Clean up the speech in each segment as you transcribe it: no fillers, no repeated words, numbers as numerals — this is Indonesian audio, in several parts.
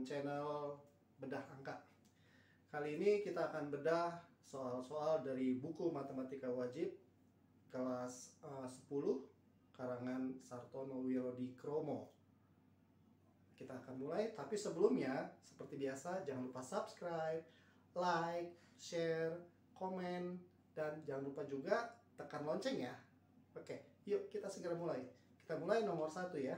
channel Bedah Angka. Kali ini kita akan bedah soal-soal dari buku Matematika Wajib kelas 10 karangan Sartono Wirodikromo. Kita akan mulai, tapi sebelumnya seperti biasa jangan lupa subscribe, like, share, komen, dan jangan lupa juga tekan lonceng ya. Oke, yuk kita segera mulai. Kita mulai nomor 1 ya.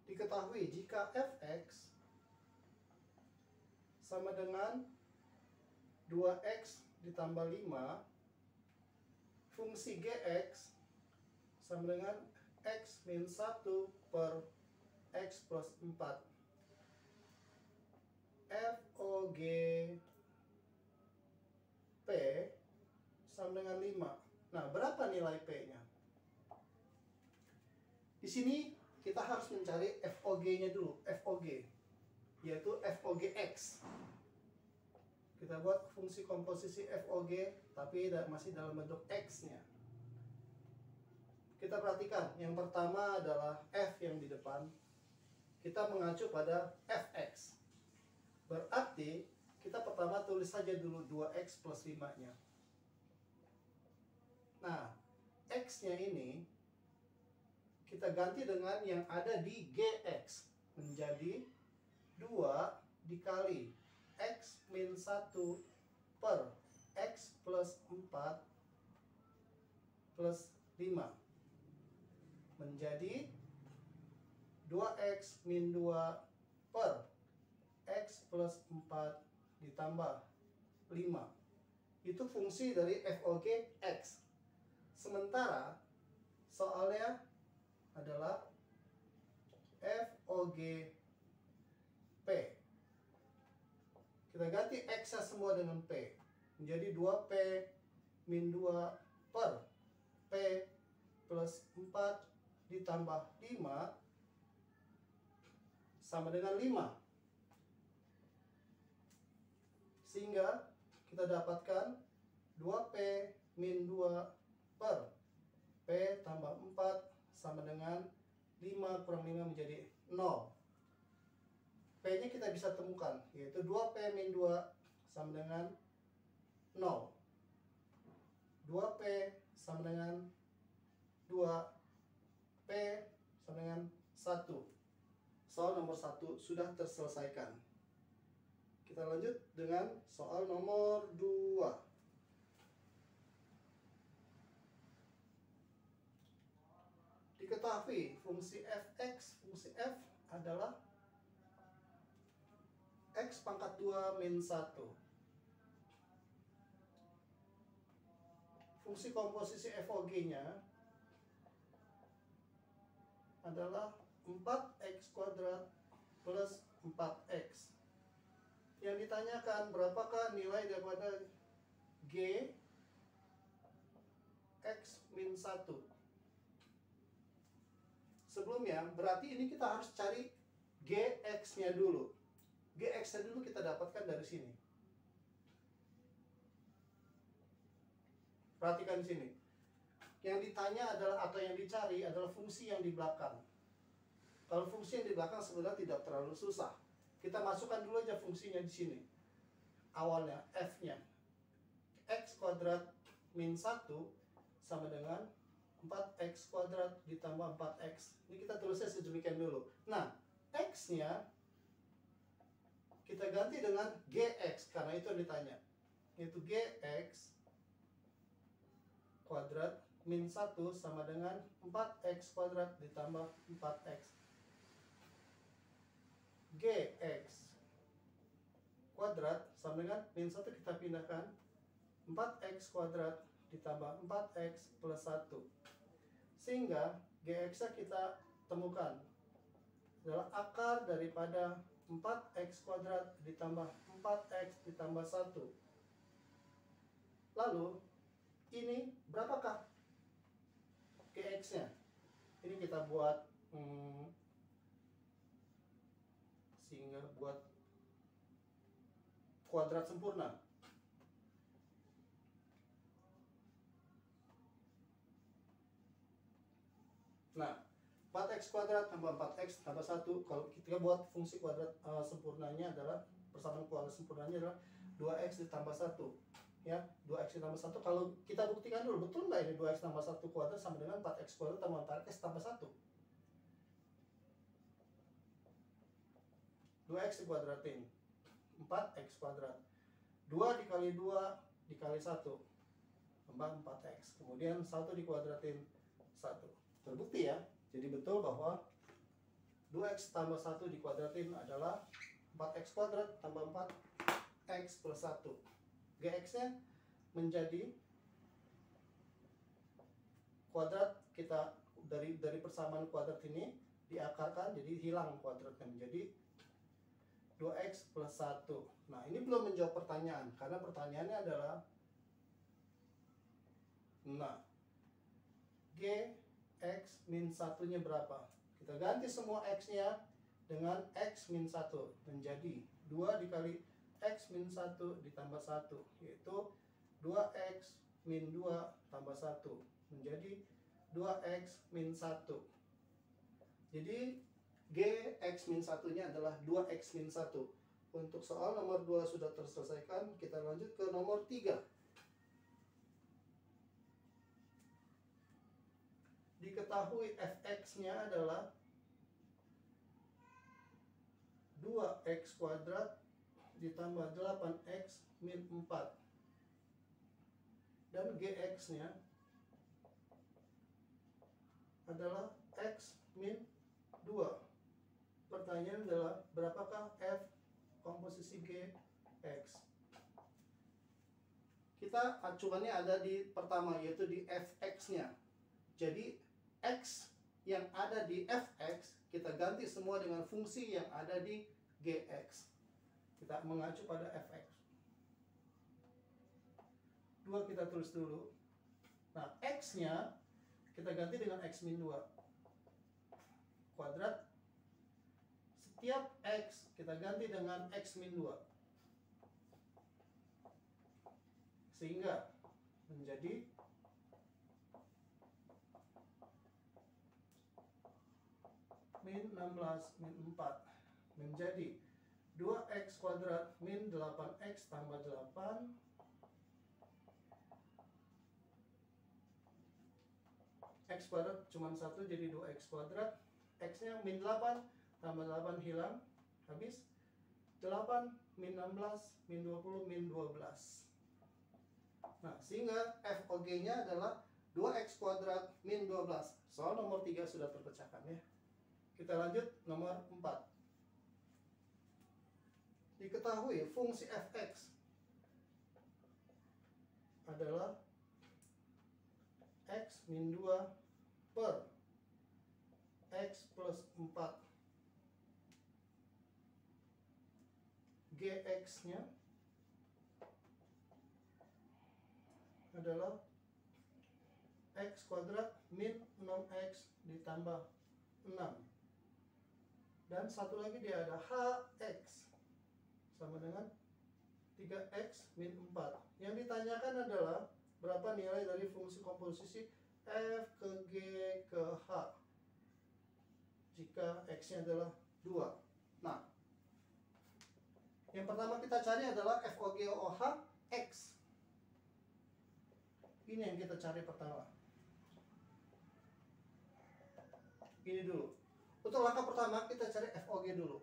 Diketahui jika fx sama dengan 2x ditambah 5, fungsi gx sama dengan x min 1 per x plus 4. FOG P sama dengan 5. Nah, berapa nilai P-nya? Di sini kita harus mencari FOG-nya dulu, FOG, yaitu FOGX. Kita buat fungsi komposisi FOG, tapi masih dalam bentuk X-nya. Kita perhatikan, yang pertama adalah F yang di depan. Kita mengacu pada Fx. Berarti, kita pertama tulis saja dulu 2X plus 5-nya. Nah, X-nya ini kita ganti dengan yang ada di GX menjadi 2 dikali X min 1 per X plus 4 plus 5 menjadi 2X min 2 per X plus 4 ditambah 5. Itu fungsi dari FOG X. Sementara soalnya adalah FOG P. Kita ganti X-nya semua dengan P. Menjadi 2P min 2 per P plus 4 ditambah 5 sama dengan 5. Sehingga kita dapatkan 2P min 2 per P tambah 4 sama dengan 5 kurang 5 menjadi 0. P-nya kita bisa temukan, yaitu 2P min 2 sama dengan 0. 2P sama dengan 2P sama dengan 1. Soal nomor 1 sudah terselesaikan. Kita lanjut dengan soal nomor 2. Diketahui fungsi fx, fungsi f adalah x pangkat 2 min 1. Fungsi komposisi FOG-nya adalah 4x kuadrat plus 4x. Yang ditanyakan berapakah nilai daripada g x min 1. Sebelumnya, berarti ini kita harus cari GX-nya dulu. GX-nya dulu kita dapatkan dari sini. Perhatikan di sini. Yang ditanya adalah, atau yang dicari adalah fungsi yang di belakang. Kalau fungsi yang di belakang sebenarnya tidak terlalu susah. Kita masukkan dulu aja fungsinya di sini. Awalnya, F-nya. X kuadrat min 1 sama dengan 4x kuadrat ditambah 4x. Ini kita tulisnya sedemikian dulu. Nah, x-nya kita ganti dengan gx karena itu yang ditanya. Yaitu gx kuadrat min 1 sama dengan 4x kuadrat ditambah 4x. Gx kuadrat sama dengan min 1 kita pindahkan 4x kuadrat ditambah 4x plus 1. Sehingga gx-nya kita temukan adalah akar daripada 4x kuadrat ditambah 4x ditambah 1. Lalu ini berapakah gx-nya? Ini kita buat sehingga buat kuadrat sempurna. Nah, 4x kuadrat tambah 4x tambah 1, kalau kita buat fungsi kuadrat sempurnanya adalah, persamaan kuadrat sempurnanya adalah 2x ditambah 1. Ya, 2x ditambah 1, kalau kita buktikan dulu, betul nggak ini 2x tambah 1 kuadrat sama dengan 4x kuadrat tambah 4x tambah 1? 2x dikuadratin, 4x kuadrat. 2 dikali 2 dikali 1, tambah 4x. Kemudian 1 dikuadratin 1. Terbukti ya. Jadi betul bahwa 2x tambah 1 dikuadratin adalah 4x kuadrat tambah 4x plus 1. Gx-nya menjadi kuadrat, kita dari persamaan kuadrat ini diakarkan, jadi hilang kuadratnya menjadi 2x plus 1. Nah, ini belum menjawab pertanyaan, karena pertanyaannya adalah, nah, Gx min 1-nya berapa? Kita ganti semua x-nya dengan x min 1, menjadi 2 dikali x min 1 ditambah 1, yaitu 2x min 2 tambah 1, menjadi 2x min 1. Jadi Gx min 1-nya adalah 2x min 1. Untuk soal nomor 2 sudah terselesaikan. Kita lanjut ke nomor 3. Diketahui fx-nya adalah 2x kuadrat ditambah 8x min 4. Dan gx-nya adalah x min 2. Pertanyaan adalah, berapakah f komposisi gx? Kita acuannya ada di pertama, yaitu di fx-nya. Jadi x yang ada di fx kita ganti semua dengan fungsi yang ada di gx. Kita mengacu pada fx. 2 kita tulis dulu. Nah, x-nya kita ganti dengan x min 2 kuadrat. Setiap x kita ganti dengan x min 2. Sehingga menjadi min 16 min 4, menjadi 2x kuadrat min 8x tambah 8 x kuadrat cuma 1, jadi 2x kuadrat. X-nya min 8 tambah 8 hilang, habis 8 min 16 min 20 min 12. Nah, sehingga FOG-nya adalah 2x kuadrat min 12. Soal nomor 3 sudah terpecahkan ya. Kita lanjut nomor 4. Diketahui fungsi fx adalah x min 2 per x plus 4. Gx-nya adalah x kuadrat min 6x ditambah 6. Dan satu lagi dia ada hx sama dengan 3x min 4. Yang ditanyakan adalah berapa nilai dari fungsi komposisi f ke g ke h jika x-nya adalah 2. Nah, yang pertama kita cari adalah FOG/OH x. Ini yang kita cari pertama. Ini dulu. Untuk langkah pertama kita cari FOG dulu.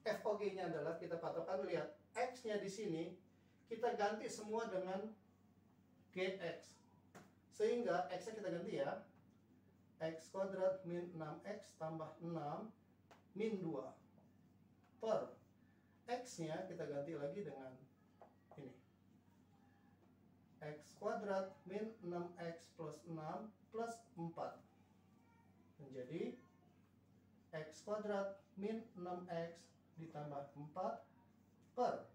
FOG-nya adalah kita patokan, lihat x-nya di sini kita ganti semua dengan gx. Sehingga x-nya kita ganti ya. X kuadrat min 6x tambah 6 min 2 per x-nya kita ganti lagi dengan ini. X kuadrat min 6x plus 6 plus 4 menjadi x kuadrat min 6x ditambah 4 per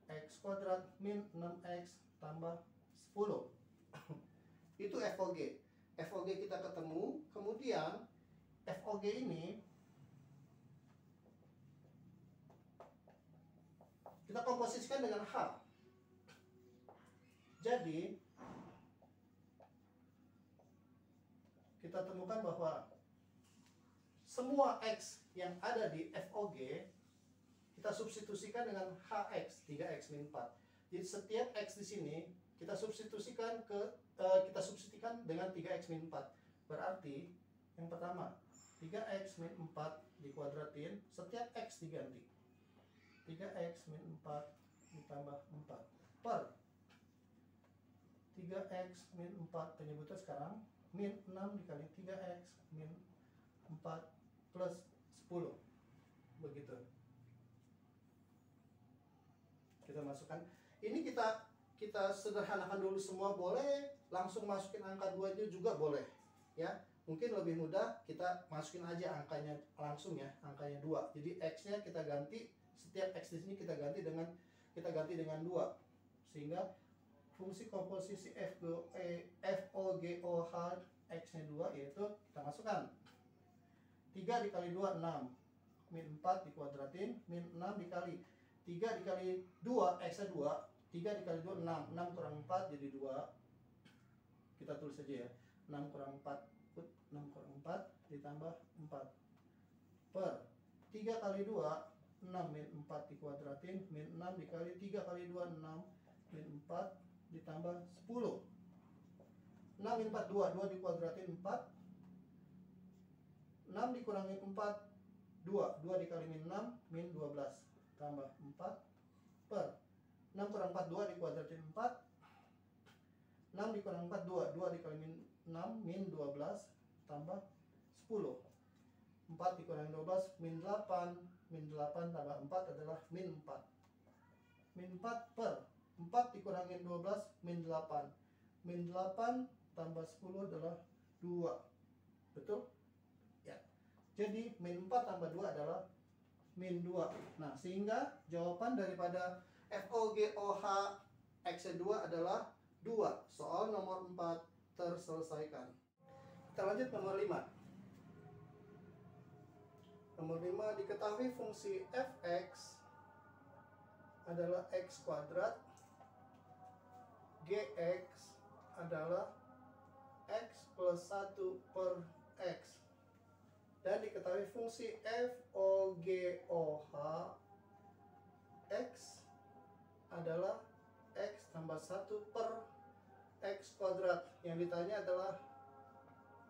x kuadrat min 6x tambah 10. Itu FOG. FOG kita ketemu, kemudian FOG ini kita komposisikan dengan H. Jadi kita temukan bahwa semua X yang ada di FOG kita substitusikan dengan HX 3X min 4. Jadi setiap X di sini kita substitusikan dengan 3X min 4. Berarti yang pertama 3X min 4 dikuadratin, setiap X diganti 3X min 4 ditambah 4 per 3X min 4 penyebutan sekarang min 6 dikali 3X min 4 plus 10. Begitu. Kita masukkan. Ini kita sederhanakan dulu semua boleh, langsung masukin angka 2 juga boleh. Ya. Mungkin lebih mudah kita masukin aja angkanya langsung ya, angkanya 2. Jadi X-nya kita ganti, setiap X di sini kita ganti dengan 2. Sehingga fungsi komposisi FOGOH X-nya 2 yaitu kita masukkan 3 dikali 2 6 min 4 dikuadratin min 6 dikali 3 dikali 2 X-nya 2 3 dikali 2 6 6 kurang 4 jadi 2. Kita tulis saja ya, 6 kurang 4 6 kurang 4 ditambah 4 per 3 kali 2 6 min 4 dikuadratin min 6 dikali 3 kali 2 6 min 4 ditambah 10. 6 min 4 2 dikuadratin 4, 6 dikurangi 4 2 dikali min 6 min 12 tambah 4 per 6 kurang 4 2 dikuadratin 4, 6 dikurang 4 2 dikali min 6 min 12 tambah 10. 4 dikurangi 12 min 8, min 8 tambah 4 adalah min 4. Min 4 per 4 dikurangi 12 min 8. Min 8 tambah 10 adalah 2. Betul? Ya. Jadi min 4 tambah 2 adalah min 2. Nah, sehingga jawaban daripada FOGOH X2 adalah 2. Soal nomor 4 terselesaikan. Kita lanjut nomor 5. Nomor 5, diketahui fungsi fx adalah x kuadrat, gx adalah x plus 1 per x. Dan diketahui fungsi FOGOH x adalah x tambah 1 per x kuadrat. Yang ditanya adalah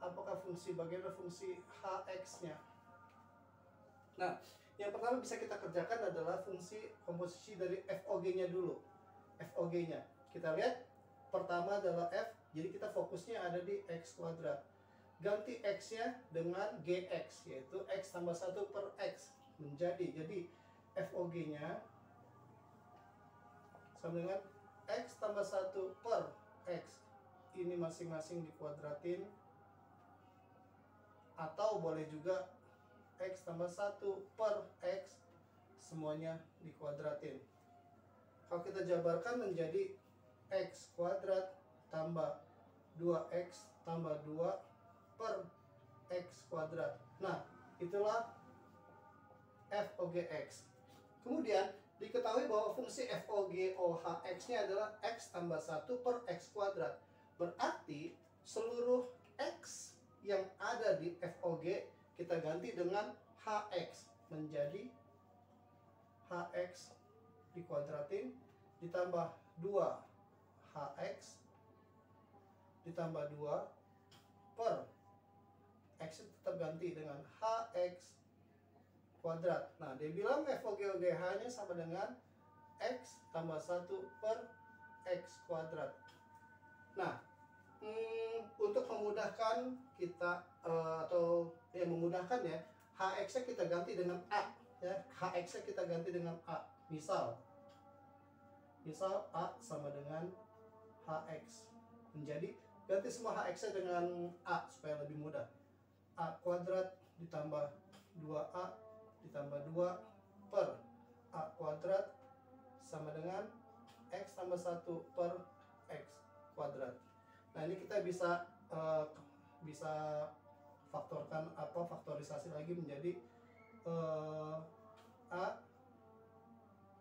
apakah bagaimana fungsi hx-nya. Nah, yang pertama bisa kita kerjakan adalah fungsi komposisi dari FOG-nya dulu. FOG-nya. Kita lihat, pertama adalah F, jadi kita fokusnya ada di X kuadrat. Ganti X-nya dengan GX, yaitu X tambah 1 per X. Jadi FOG-nya sama dengan X tambah 1 per X. Ini masing-masing dikuadratin. Atau boleh juga X tambah 1 per X, semuanya dikuadratin. Kalau kita jabarkan menjadi X kuadrat tambah 2X tambah 2 per X kuadrat. Nah, itulah FOGX. Kemudian diketahui bahwa fungsi FOGOH X-nya adalah X tambah 1 per X kuadrat. Berarti seluruh X yang ada di FOG kita ganti dengan HX, menjadi HX dikuadratin ditambah 2 HX ditambah 2 per X tetap ganti dengan HX kuadrat. Nah, dia bilang FOGOH-nya sama dengan X tambah 1 per X kuadrat. Nah, untuk memudahkan kita memudahkan ya, HX-nya kita ganti dengan A ya. HX-nya kita ganti dengan A. Misal A sama dengan HX. Menjadi ganti semua HX-nya dengan A supaya lebih mudah. A kuadrat ditambah 2A ditambah 2 per A kuadrat sama dengan X tambah 1 per X kuadrat. Nah, ini kita bisa faktorisasi lagi menjadi A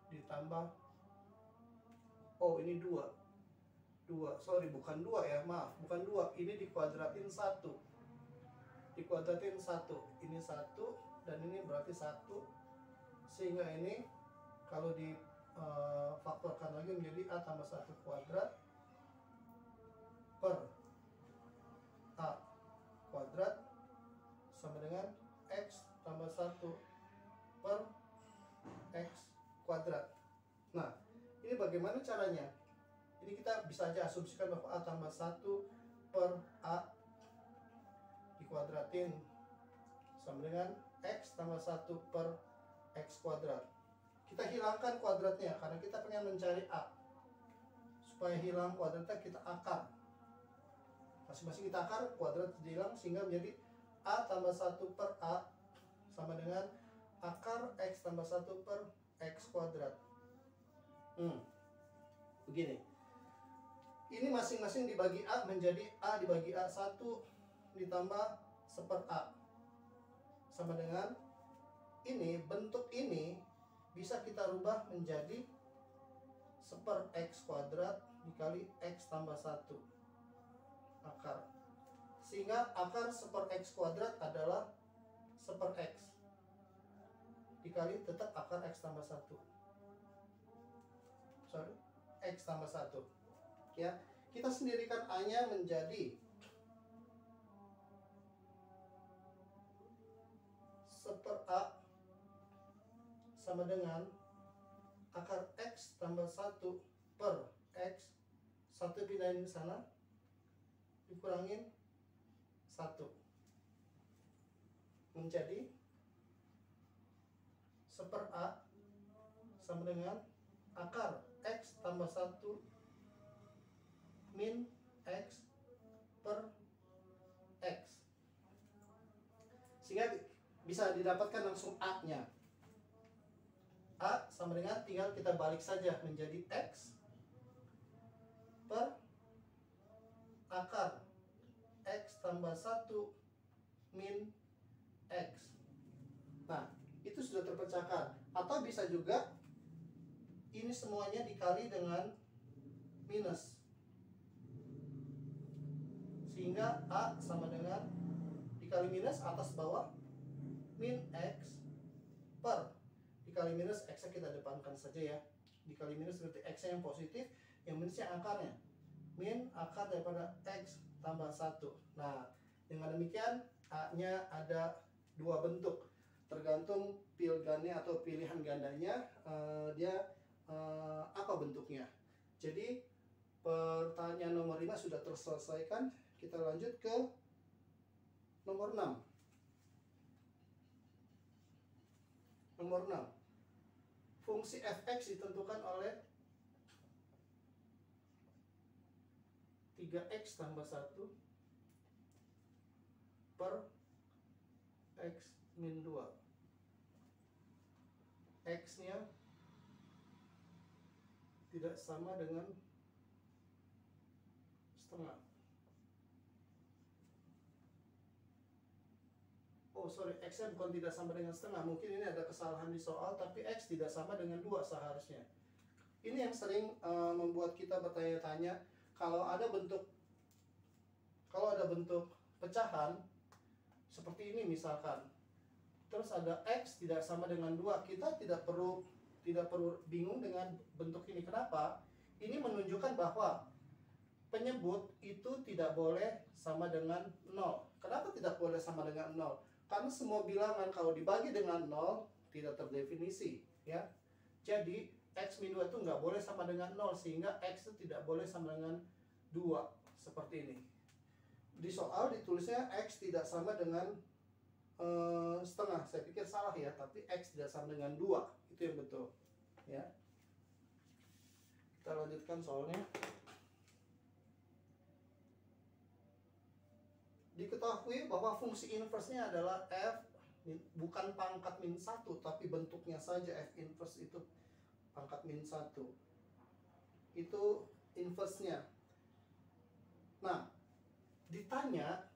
ditambah ini 2. Sorry, bukan 2 ya, maaf, bukan 2. Ini dikuadratin 1. dikuadratin 1. Ini 1 dan ini berarti 1. Sehingga ini kalau di faktorkan lagi menjadi A tambah 1 kuadrat per A kuadrat sama dengan X tambah 1 per X kuadrat. Nah, ini bagaimana caranya? Ini kita bisa aja asumsikan bahwa A tambah 1 per A dikuadratin sama dengan X tambah 1 per X kuadrat. Kita hilangkan kuadratnya karena kita pengen mencari A. Supaya hilang kuadratnya kita akar. Masing-masing kita akar, kuadrat hilang sehingga menjadi A tambah 1 per A sama dengan akar X tambah 1 per X kuadrat. Begini. Ini masing-masing dibagi A menjadi A dibagi A1 ditambah 1/A. Sama dengan ini, bentuk ini bisa kita rubah menjadi 1/X kuadrat dikali X tambah 1 akar. Sehingga akar 1/X kuadrat adalah 1/X dikali tetap akar X tambah 1. Sorry, X tambah 1. Ya, kita sendirikan A-nya menjadi 1/A sama dengan akar X tambah 1 per X. 1 pindahin ke sana, dikurangin 1 menjadi 1/A sama dengan akar X tambah 1 min X per X. Sehingga bisa didapatkan langsung A-nya. A sama dengan, tinggal kita balik saja menjadi X per akar X tambah 1 min X. Nah, itu sudah terpecahkan. Atau bisa juga ini semuanya dikali dengan minus. Sehingga A sama dengan dikali minus atas bawah min X per dikali minus X-nya kita depankan saja ya. Dikali minus berarti X-nya yang positif, yang minusnya akarnya. Min akar daripada X tambah 1. Nah, dengan demikian A-nya ada dua bentuk. Tergantung pilgannya atau pilihan gandanya, dia apa bentuknya. Jadi pertanyaan nomor 5 sudah terselesaikan. Kita lanjut ke nomor 6. Nomor 6. Fungsi fx ditentukan oleh 3x tambah 1 per x min 2. X-nya tidak sama dengan setengah. Oh sorry, X-nya bukan tidak sama dengan setengah. Mungkin ini ada kesalahan di soal, tapi X tidak sama dengan 2 seharusnya. Ini yang sering membuat kita bertanya-tanya. Kalau ada bentuk pecahan seperti ini misalkan, terus ada X tidak sama dengan 2, kita tidak perlu bingung dengan bentuk ini. Kenapa? Ini menunjukkan bahwa penyebut itu tidak boleh sama dengan 0. Kenapa tidak boleh sama dengan 0? Karena semua bilangan kalau dibagi dengan 0 tidak terdefinisi, ya. Jadi X min 2 itu nggak boleh sama dengan 0, sehingga X itu tidak boleh sama dengan 2 seperti ini. Di soal ditulisnya X tidak sama dengan setengah. Saya pikir salah ya, tapi X tidak sama dengan 2, itu yang betul, ya. Kita lanjutkan soalnya. Diketahui bahwa fungsi inverse-nya adalah f, bukan pangkat min 1, tapi bentuknya saja f inverse itu pangkat min 1. Itu inverse-nya. Nah, ditanya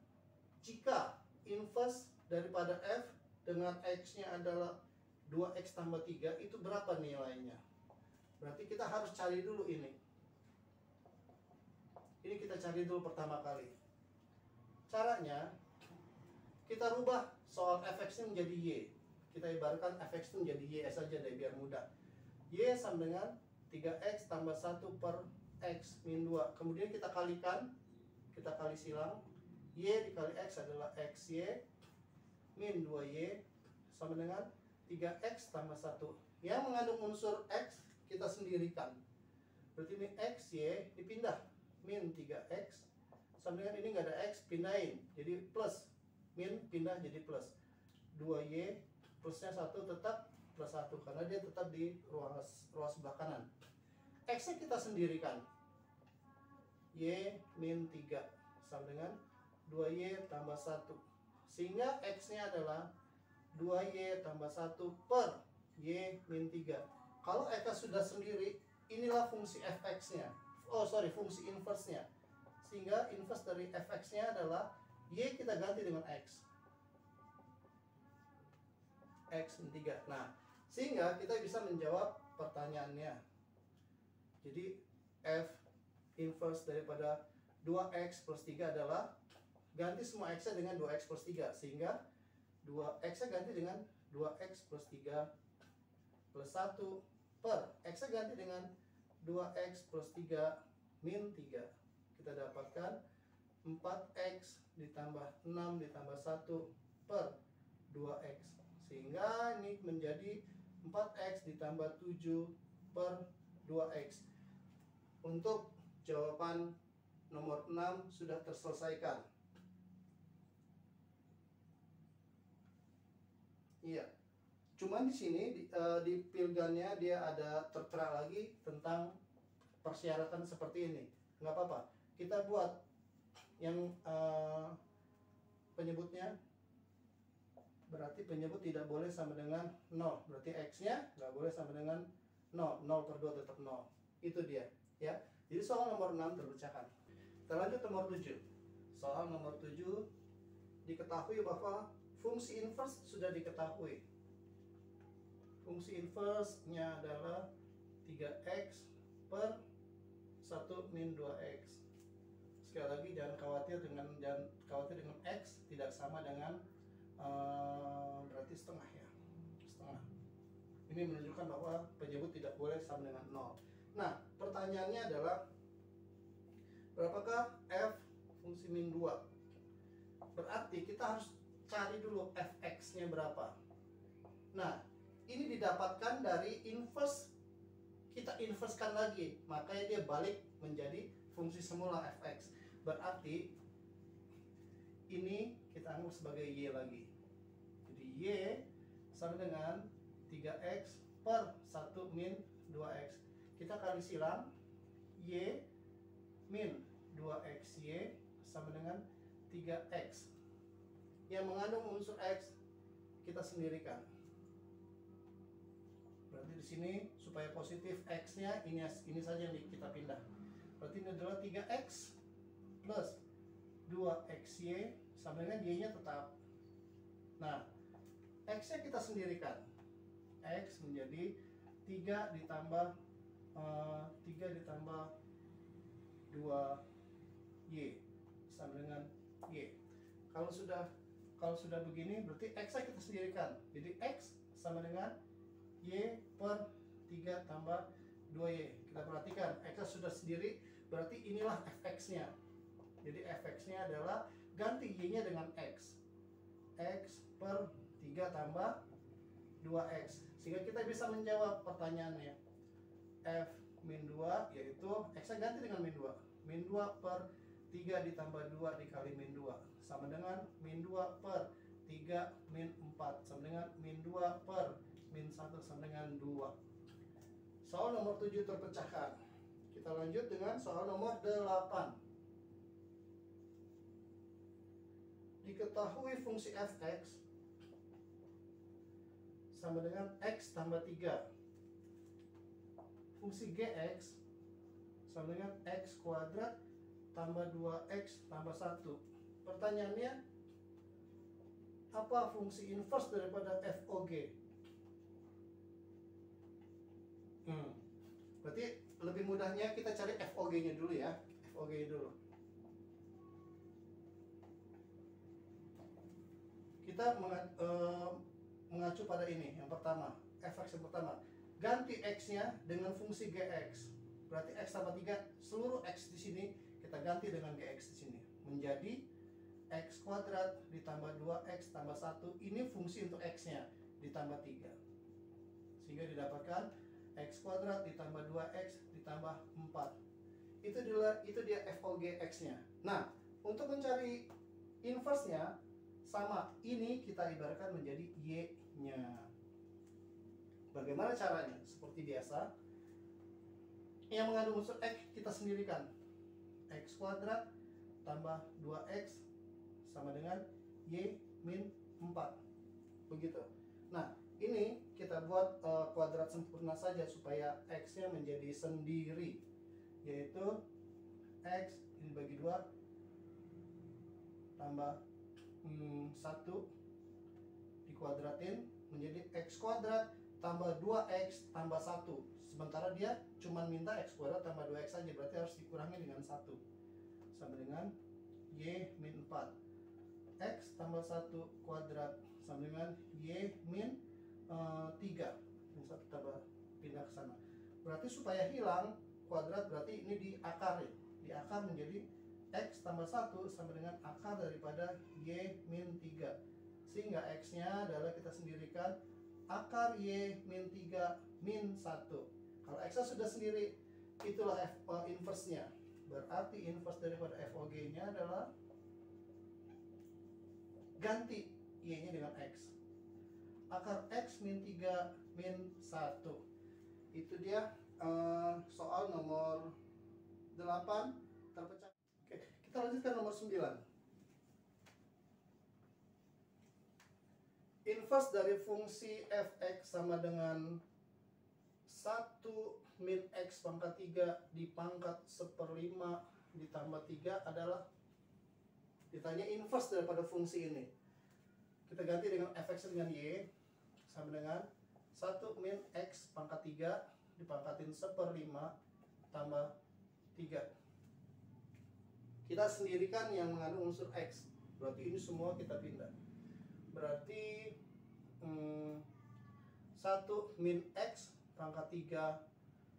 jika inverse daripada f dengan x-nya adalah 2x tambah 3, itu berapa nilainya? Berarti kita harus cari dulu ini. Ini kita cari dulu pertama kali. Caranya, Kita rubah soal fx-nya menjadi y. Kita ibaratkan fx itu menjadi y saja deh biar mudah. Y sama dengan 3x tambah 1 per x min 2. Kemudian kita kalikan, kita kali silang. Y dikali x adalah xy min 2y sama dengan 3x tambah 1. Yang mengandung unsur x kita sendirikan. Berarti ini xy dipindah. Min 3x sama dengan ini nggak ada x, pindahin. Jadi plus. Min pindah jadi plus. 2y plusnya 1 tetap plus 1 karena dia tetap di ruas sebelah kanan. X-nya kita sendirikan. Y min 3 sama dengan 2y tambah 1. Sehingga X-nya adalah 2y tambah 1 per y min 3. Kalau X sudah sendiri, inilah fungsi fx-nya. Fungsi inverse-nya. Sehingga inverse dari fx-nya adalah y kita ganti dengan x. X min 3. Nah, sehingga kita bisa menjawab pertanyaannya. Jadi f inverse daripada 2x plus 3 adalah ganti semua x-nya dengan 2x plus 3. Sehingga 2x-nya ganti dengan 2x plus 3 plus 1 per x-nya ganti dengan 2x plus 3 min 3. Kita dapatkan 4x ditambah 6 ditambah 1 per 2x. Sehingga ini menjadi 4x ditambah 7 per 2x. Untuk jawaban nomor 6 sudah terselesaikan. Iya. Cuman di sini di pilgannya dia ada tertera lagi tentang persyaratan seperti ini. Nggak apa-apa. Kita buat yang penyebutnya. Berarti penyebut tidak boleh sama dengan 0. Berarti x-nya nggak boleh sama dengan 0. 0 per 2 tetap 0. Itu dia. Ya. Jadi soal nomor 6 terpecahkan. Kita lanjut nomor 7. Soal nomor 7 diketahui bahwa fungsi inverse sudah diketahui. Fungsi inverse-nya adalah 3x per 1 min 2x. Sekali lagi jangan khawatir dengan x tidak sama dengan berarti setengah ya. Setengah. Ini menunjukkan bahwa penyebut tidak boleh sama dengan 0. Nah, pertanyaannya adalah berapakah f fungsi min 2? Berarti kita harus cari dulu fx-nya berapa. Nah, ini didapatkan dari inverse. Kita inversekan lagi, makanya dia balik menjadi fungsi semula fx. Berarti ini kita anggap sebagai y lagi. Jadi y sama dengan 3x per 1 min 2x. Kita kali silang, y min 2xy sama dengan 3x. Yang mengandung unsur x kita sendirikan. Berarti di sini supaya positif x-nya ini saja yang kita pindah. Berarti ini adalah 3x plus 2xy sama dengan y-nya tetap. Nah, x-nya kita sendirikan. X menjadi 3 ditambah 2y sama dengan y. Kalau sudah begini berarti x-nya kita sendirikan. Jadi x sama dengan y per 3 tambah 2y. Kita perhatikan x-nya sudah sendiri, berarti inilah fx-nya. Jadi fx-nya adalah ganti y-nya dengan x. X per 3 tambah 2x. Sehingga kita bisa menjawab pertanyaannya. F min 2 yaitu x-nya ganti dengan min 2. Min 2 per 3 ditambah 2 dikali min 2 sama dengan min 2 per 3 min 4 sama dengan min 2 per min 1 sama dengan 2. Soal nomor 7 terpecahkan. Kita lanjut dengan soal nomor 8. Diketahui fungsi fx sama dengan x tambah 3. Fungsi gx sama dengan x kuadrat tambah 2x tambah 1. Pertanyaannya, apa fungsi inverse daripada fog? Berarti lebih mudahnya kita cari fog-nya dulu ya. Fog-nya dulu. kita mengacu pada ini yang pertama, fx yang pertama. Ganti x-nya dengan fungsi gx. Berarti x tambah 3, seluruh x di sini kita ganti dengan gx di sini. Menjadi x kuadrat ditambah 2x tambah 1. Ini fungsi untuk x-nya ditambah 3. Sehingga didapatkan x kuadrat ditambah 2x ditambah 4. Itu dia FOG x-nya. Nah, untuk mencari inverse-nya sama, ini kita ibaratkan menjadi y-nya. Bagaimana caranya? Seperti biasa, yang mengandung unsur x kita sendirikan. X kuadrat tambah 2x sama dengan y min 4. Begitu. Nah, ini kita buat kuadrat sempurna saja supaya x-nya menjadi sendiri, yaitu x ini bagi 2 tambah 1 dikuadratin menjadi x kuadrat tambah 2x tambah 1. Sementara dia cuma minta x kuadrat tambah 2x saja, berarti harus dikurangi dengan 1 sama dengan y min 4. X tambah 1 kuadrat sama dengan y min 3. Ini 1 tambah pindah ke sana. Berarti supaya hilang kuadrat, berarti ini diakarin. Diakar menjadi x tambah 1 sama dengan akar daripada y min 3. Sehingga x-nya adalah kita sendirikan akar y min 3 min 1. Kalau x-nya sudah sendiri, itulah inverse-nya. Berarti inverse daripada FOG-nya adalah ganti y-nya dengan x. Akar x min 3 min 1. Itu dia soal nomor 8 terpecah. Oke, kita lanjutkan nomor 9. Inverse dari fungsi fx sama dengan 1 min x pangkat 3 dipangkat 1/5 ditambah 3 adalah, ditanya inverse daripada fungsi ini. Kita ganti dengan fx dengan y sama dengan 1 min x pangkat 3 dipangkatin 1/5 tambah 3. Kita sendirikan yang mengandung unsur x. Berarti ini semua kita pindah. Berarti 1 min x pangkat 3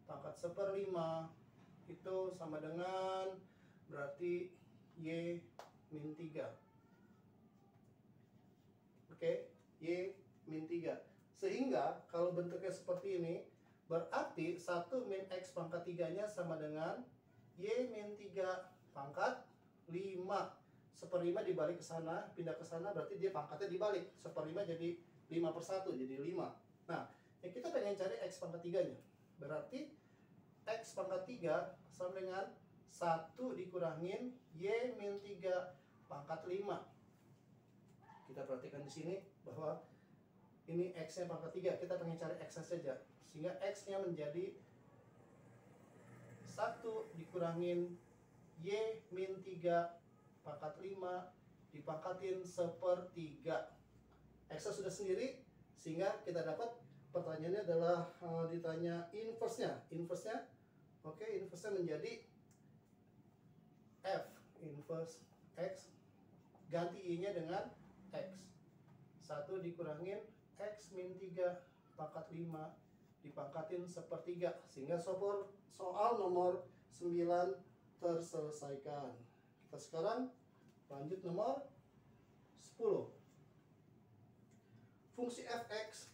pangkat 1/5 itu sama dengan berarti y min 3. Oke, y min 3. Sehingga kalau bentuknya seperti ini, berarti 1 min x pangkat 3-nya sama dengan y min 3 pangkat 5. 1/5 dibalik ke sana, pindah ke sana, berarti dia pangkatnya dibalik. 1/5 jadi 5/1, jadi 5. Nah, yang kita pengen cari x pangkat 3-nya. Berarti x pangkat 3 sama dengan 1 dikurangin y min 3 pangkat 5. Kita perhatikan di sini bahwa ini x-nya pangkat 3, kita pengen cari x saja. Sehingga x-nya menjadi 1 dikurangin y min 3 pangkat 5 dipangkatin 1/3. X-nya sudah sendiri, sehingga kita dapat pertanyaannya adalah ditanya inverse-nya. Inverse-nya, oke, inverse-nya menjadi f inverse x, ganti i-nya dengan x. 1 dikurangin x min 3 pangkat 5 dipangkatin 1/3. Sehingga soal nomor 9 terselesaikan. Kita sekarang lanjut nomor 10. Fungsi fx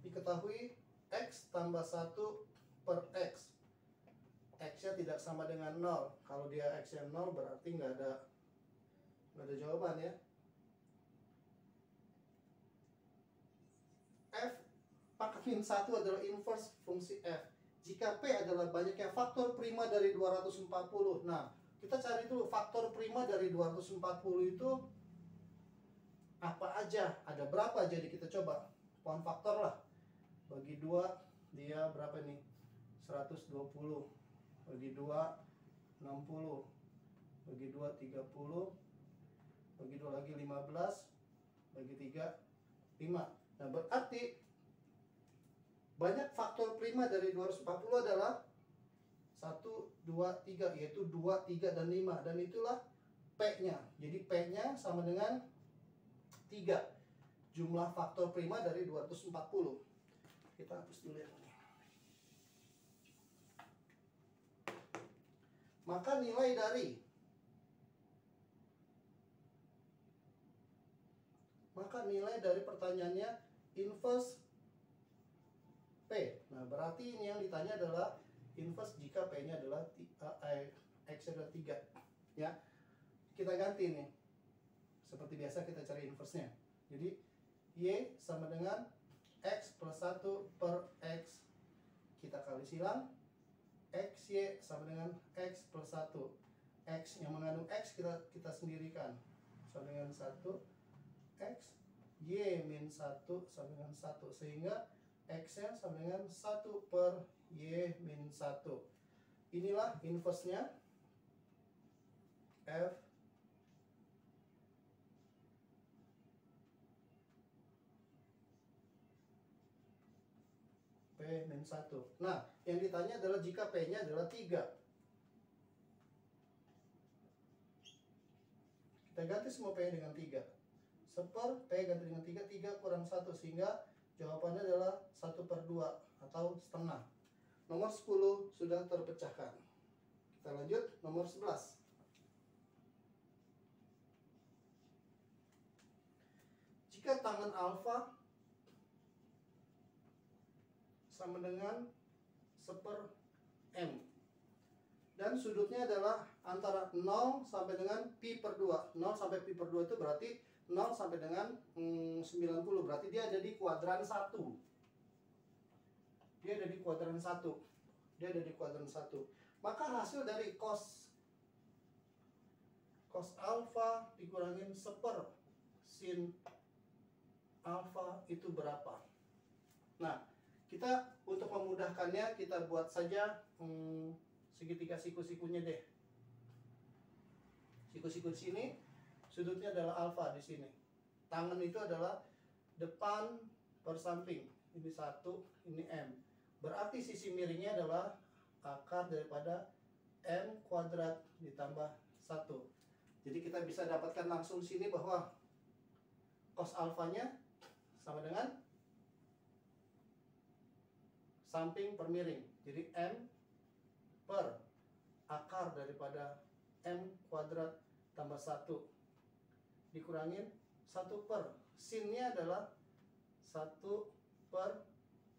diketahui x tambah 1 per x. X-nya tidak sama dengan 0. Kalau dia x-nya 0 berarti nggak ada jawaban ya. F pangkat min 1 adalah inverse fungsi f. Jika P adalah banyaknya faktor prima dari 240. Nah, kita cari dulu faktor prima dari 240 itu apa aja, ada berapa. Jadi kita coba pohon faktor lah. Bagi 2 dia berapa nih? 120. Bagi 2 60. Bagi 2 30. Bagi 2 lagi 15. Bagi 3 5. Nah, berarti banyak faktor prima dari 240 adalah 1, 2, 3, yaitu 2, 3, dan 5. Dan itulah P-nya. Jadi P-nya sama dengan 3. Jumlah faktor prima dari 240. Kita hapus dulu yang ini. Maka nilai dari pertanyaannya inverse P. Nah, berarti ini yang ditanya adalah inverse jika P-nya adalah X adalah 3. Ya. Kita ganti nih. Seperti biasa kita cari inverse-nya. Jadi Y sama dengan X plus 1 per X. Kita kali silang. XY sama dengan X plus 1. X yang mengandung X kita sendirikan. Sama dengan 1. X. Y min 1 sama dengan 1. Sehingga X-nya sama dengan 1 per Y min 1. Inilah inverse-nya. F P min 1. Nah, yang ditanya adalah jika P-nya adalah 3. Kita ganti semua P-nya dengan 3. Seper P ganti dengan 3, 3 kurang 1. Sehingga jawabannya adalah 1 per 2 atau setengah. Nomor 10 sudah terpecahkan. Kita lanjut, nomor 11. Jika tangan alfa sama dengan 1 per M dan sudutnya adalah antara 0 sampai dengan pi per 2. 0 sampai pi per 2 itu berarti 0 sampai dengan 90. Berarti dia ada di kuadran 1. Dia ada di kuadran 1. Maka hasil dari cos alfa dikurangin 1 per sin alfa itu berapa? Nah, kita untuk memudahkannya kita buat saja segitiga siku-sikunya deh. Siku-siku di sini, sudutnya adalah alfa di sini. Tangan itu adalah depan per samping. Ini 1, ini M. Berarti sisi miringnya adalah akar daripada M kuadrat ditambah 1. Jadi kita bisa dapatkan langsung di sini bahwa cos alfanya sama dengan samping per miring. Jadi M per akar daripada M kuadrat tambah 1 dikurangin 1 per sinnya adalah 1 per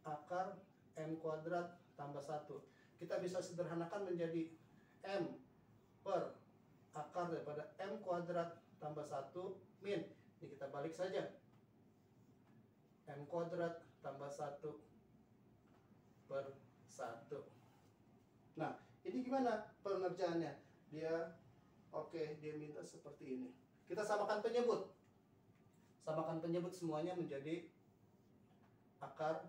akar M kuadrat tambah 1. Kita bisa sederhanakan menjadi M per akar daripada M kuadrat tambah 1 min. Ini kita balik saja. M kuadrat tambah 1 per 1. Nah, ini gimana pengerjaannya? Dia minta seperti ini. Kita samakan penyebut. Samakan penyebut semuanya menjadi akar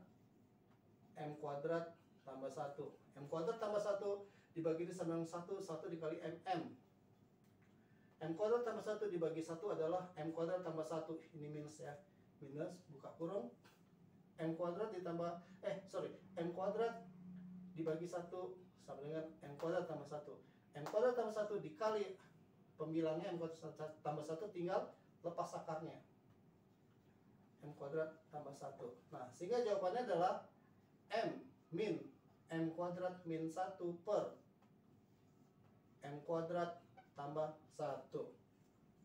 M kuadrat tambah 1. M kuadrat tambah 1 dibagi sama 1 dikali MM. M kuadrat tambah 1 dibagi 1 adalah M kuadrat tambah 1. Ini minus ya. Minus, buka kurung. M kuadrat ditambah M kuadrat dibagi 1 sama dengan M kuadrat tambah 1. M kuadrat tambah 1 dikali pembilangnya M kuadrat tambah 1 tinggal lepas akarnya. M kuadrat tambah 1. Nah, sehingga jawabannya adalah M min M kuadrat min 1 per M kuadrat tambah 1.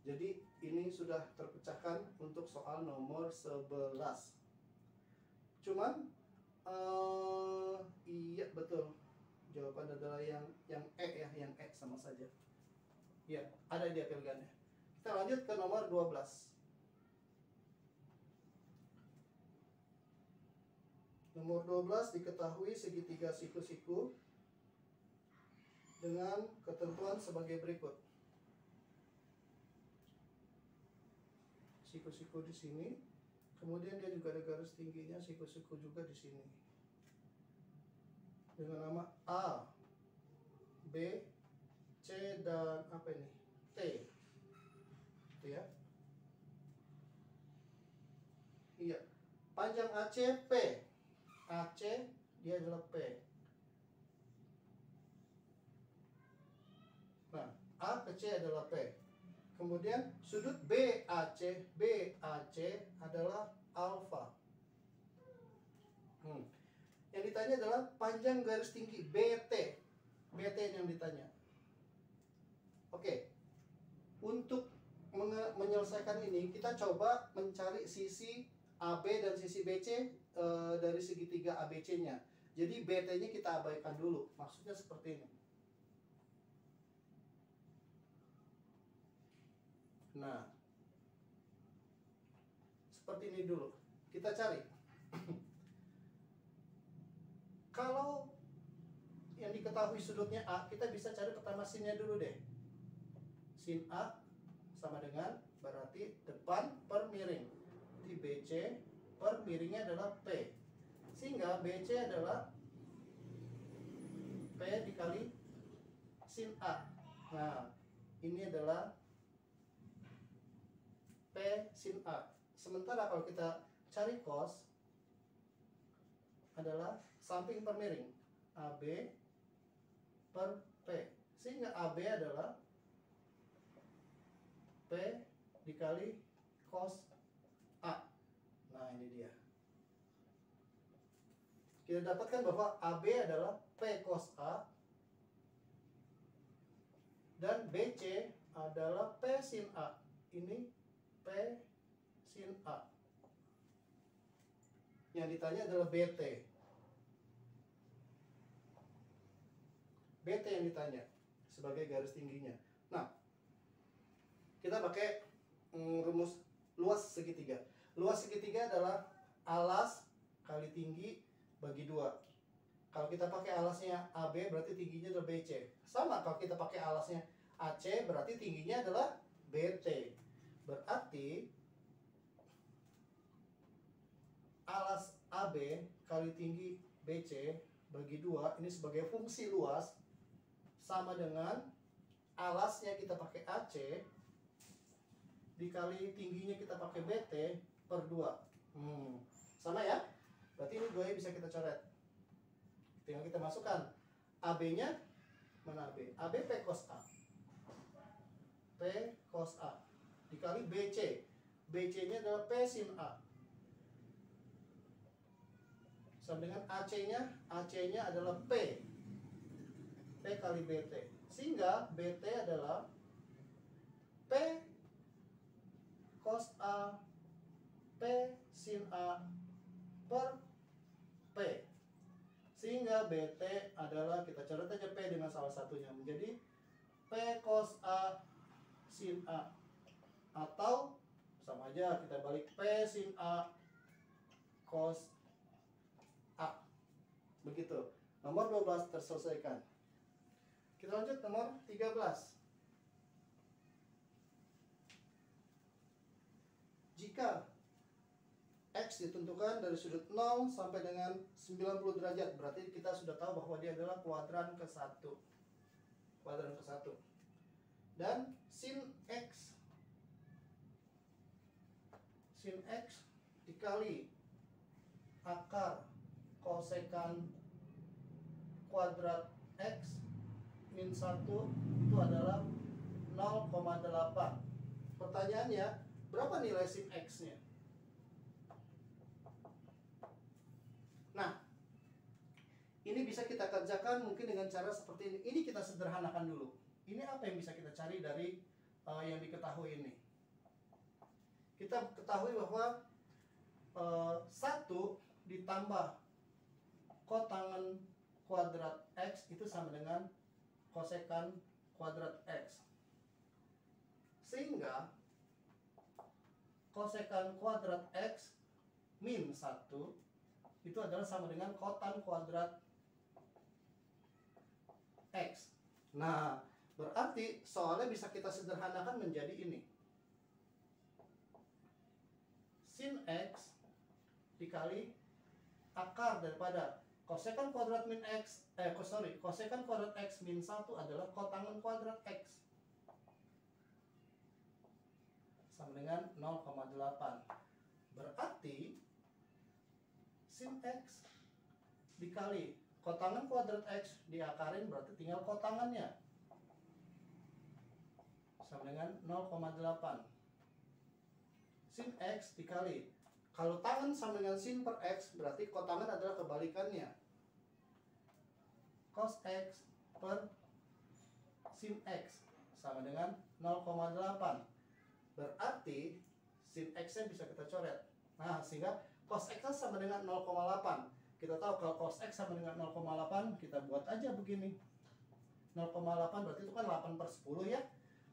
Jadi ini sudah terpecahkan untuk soal nomor 11. Cuman iya betul, jawaban adalah yang E ya, yang E sama saja. Ya, ada dia pilihannya. Kita lanjut ke nomor 12. Nomor 12 diketahui segitiga siku-siku dengan ketentuan sebagai berikut. Siku-siku di sini. Kemudian dia juga ada garis tingginya, siku-siku juga di sini. Dengan nama A, B, C, dan apa ini? T. Itu ya. Iya. Panjang AC P. AC dia adalah P. Nah, A ke C adalah P. Kemudian sudut BAC adalah alfa. Yang ditanya adalah panjang garis tinggi BT. BT yang ditanya. Oke. Untuk menyelesaikan ini, kita coba mencari sisi AB dan sisi BC dari segitiga ABC-nya. Jadi BT-nya kita abaikan dulu. Maksudnya seperti ini. Nah, seperti ini dulu. Kita cari. Kalau yang diketahui sudutnya A, kita bisa cari pertama sinnya dulu deh. Sin A sama dengan berarti depan per miring. Di BC per miringnya adalah P. Sehingga BC adalah P dikali sin A. Nah, ini adalah P sin A. Sementara kalau kita cari cos adalah samping per miring AB per P. Sehingga AB adalah P dikali cos A. Nah, ini dia. Kita dapatkan bahwa AB adalah P cos A dan BC adalah P sin A. Ini P sin A. Yang ditanya adalah BT. BT yang ditanya sebagai garis tingginya. Nah, kita pakai rumus luas segitiga. Luas segitiga adalah alas kali tinggi bagi 2. Kalau kita pakai alasnya AB berarti tingginya adalah BC. Sama kalau kita pakai alasnya AC berarti tingginya adalah BT. Berarti alas AB kali tinggi BC bagi 2 ini sebagai fungsi luas sama dengan alasnya kita pakai AC dikali tingginya kita pakai BT per 2. Sama ya? Berarti ini 2 bisa kita coret. Tinggal kita masukkan AB-nya, mana AB? AB P cos A. P cos A dikali BC. BC-nya adalah P sin A. Sama dengan AC-nya, AC-nya adalah P. P kali BT. Sehingga BT adalah P cos A P sin A per P. Sehingga BT adalah, kita coret aja P dengan salah satunya, menjadi P cos A sin A. Atau sama aja kita balik P sin A cos A. Begitu. Nomor 12 terselesaikan. Kita lanjut nomor 13. Jika X ditentukan dari sudut 0 sampai dengan 90 derajat, berarti kita sudah tahu bahwa dia adalah kuadran ke-1. Kuadran ke-1. Dan sin X dikali akar kosekan kuadrat X min 1 itu adalah 0,8. Pertanyaannya, berapa nilai sin X-nya? Nah, ini bisa kita kerjakan mungkin dengan cara seperti ini. Ini kita sederhanakan dulu. Ini apa yang bisa kita cari dari yang diketahui ini? Kita ketahui bahwa 1 ditambah kotangan kuadrat X itu sama dengan kosekan kuadrat X. Sehingga kosekan kuadrat X min 1 itu adalah sama dengan kotan kuadrat X. Nah, berarti soalnya bisa kita sederhanakan menjadi ini. Sin X dikali akar daripada kosekan kuadrat min X, kosekan kuadrat X min 1 adalah kotangan kuadrat X. Sama dengan 0,8. Berarti sin X dikali kotangan kuadrat X diakarin berarti tinggal kotangannya. sama dengan 0,8. Sin X dikali, kalau tangan sama dengan sin per X, berarti kotangan adalah kebalikannya. Cos X per sin X sama dengan 0,8. Berarti sin X-nya bisa kita coret. Nah, sehingga cos X sama dengan 0,8. Kita tahu kalau cos X sama dengan 0,8, kita buat aja begini. 0,8 berarti itu kan 8/10 ya.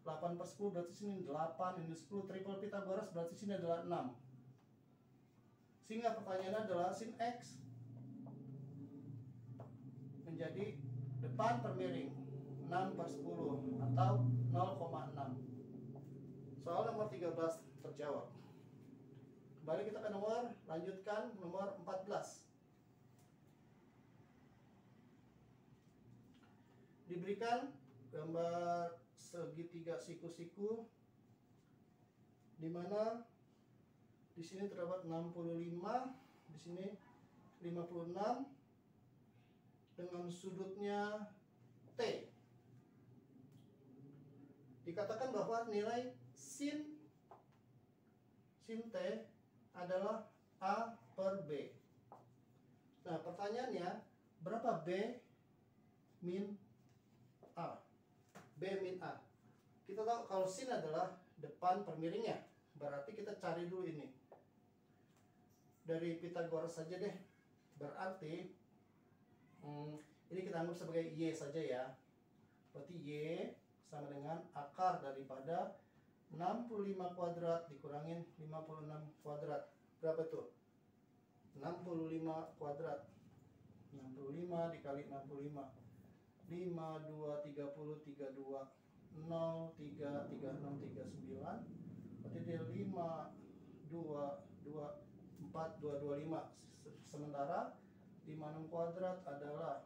8/10 berarti sini 8, ini 10, triple Pythagoras berarti sini adalah 6. Sehingga pertanyaannya adalah sin X menjadi depan per miring 6/10 atau 0,6. Soal nomor 13 terjawab. Kembali kita ke nomor, lanjutkan nomor 14. Diberikan gambar segitiga siku-siku di mana di sini terdapat 65, di sini 56 dengan sudutnya T. Dikatakan bahwa nilai sin T adalah A per B. Nah, pertanyaannya, berapa B min A? B min A. Kita tahu kalau sin adalah depan per miringnya. Berarti kita cari dulu ini. Dari Pythagoras saja deh. Berarti ini kita anggap sebagai Y saja ya. Berarti Y sama dengan akar daripada 65 kuadrat dikurangin 56 kuadrat. Berapa tuh? 65 kuadrat. 65 dikali 65. 5, 2, 30, 32, 0, 3, 36, 39. Berarti dia 5, 2, 2, 4, 2, 25. Sementara 56 kuadrat adalah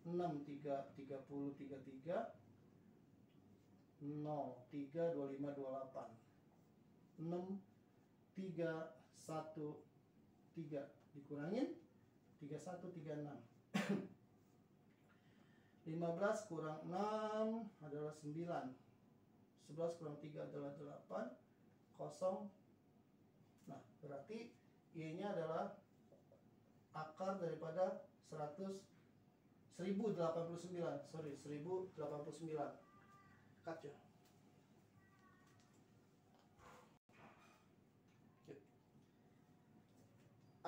6, 3, 30, 33, 0, 3, 25, 28. 6, 3, 1, 3. Dikurangin 31, 36. 15 kurang 6 adalah 9. 11 kurang 3 adalah 8. Kosong. Nah, berarti Y-nya adalah akar daripada 1089. Sorry, 1089. Cut ya.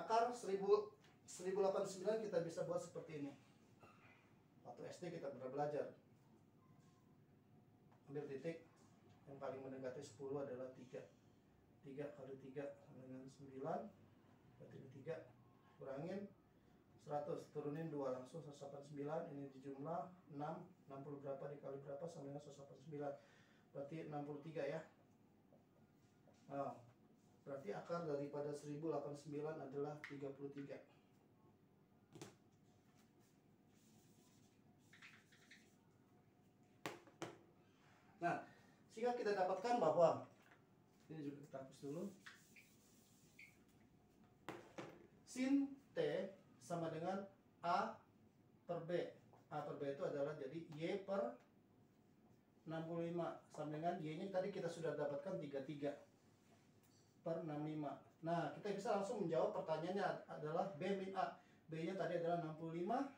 Akar 1089 kita bisa buat seperti ini. Waktu SD kita pernah belajar. Ambil titik, yang paling mendekati 10 adalah 3. 3 kali 3 sama dengan 9. Berarti ini 3. Kurangin 100, turunin 2 langsung 189. Ini dijumlah 6. 60 berapa dikali berapa sama dengan 189. Berarti 63 ya. Nah, berarti akar daripada 1089 adalah 33. Nah, sehingga kita dapatkan bahwa ini juga kita hapus dulu. Sin T sama dengan A per B. A per B itu adalah jadi Y per 65 sama dengan Y-nya tadi kita sudah dapatkan 33 per 65. Nah, kita bisa langsung menjawab pertanyaannya adalah B min A. B-nya tadi adalah 65,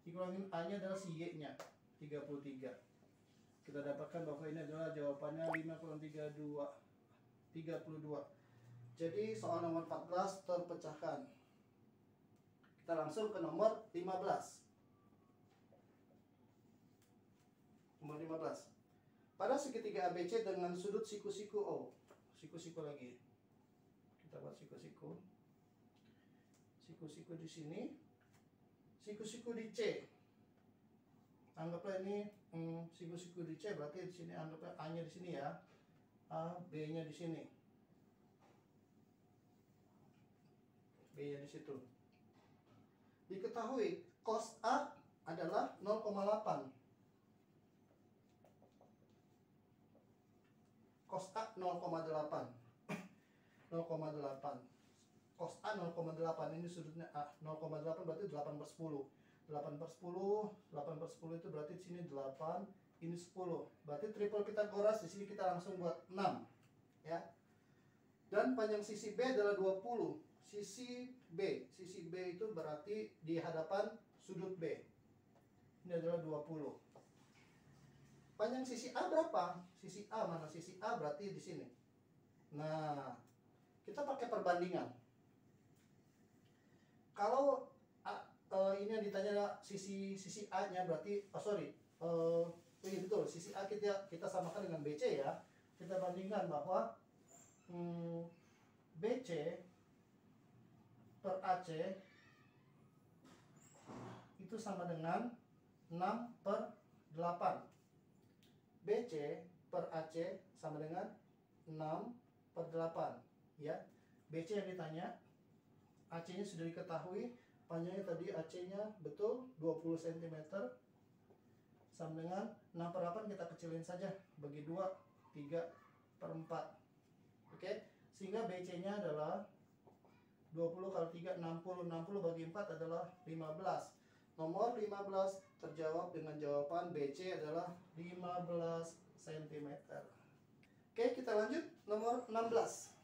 dikurangin A-nya adalah si Y-nya 33. Kita dapatkan bahwa ini adalah jawabannya 5 kurang 32. Jadi soal nomor 14 terpecahkan. Kita langsung ke nomor 15. Nomor 15. Pada segitiga ABC dengan sudut siku-siku O. Siku-siku lagi. Kita buat siku-siku. Siku-siku di sini. Siku-siku di C. Anggaplah ini siku-siku di C, berarti di sini anggaplah A-nya di sini ya. A, B-nya di sini. B-nya di situ. Diketahui cos A adalah 0,8. Cos A 0,8. 0,8. Cos A 0,8. Ini sudutnya A. 0,8 berarti 8/10. 8/10 itu berarti di sini 8, ini 10. Berarti triple Pitagoras di sini kita langsung buat 6, ya. Dan panjang sisi B adalah 20. Sisi B itu berarti di hadapan sudut B. Ini adalah 20. Panjang sisi A berapa? Sisi A mana? Sisi A berarti di sini. Nah, kita pakai perbandingan. Kalau ini yang ditanya sisi A-nya berarti iya betul, sisi A kita samakan dengan BC ya. Kita bandingkan bahwa BC per AC itu sama dengan 6/8. BC per AC sama dengan 6/8, ya. BC yang ditanya, AC-nya sudah diketahui, panjangnya tadi AC-nya betul 20 cm, sama dengan 6/8, kita kecilin saja, bagi 2, 3/4. Oke, sehingga BC-nya adalah 20 kali 3, 60. 60 bagi 4 adalah 15. Nomor 15 terjawab dengan jawaban BC adalah 15 cm. Oke, kita lanjut nomor 16.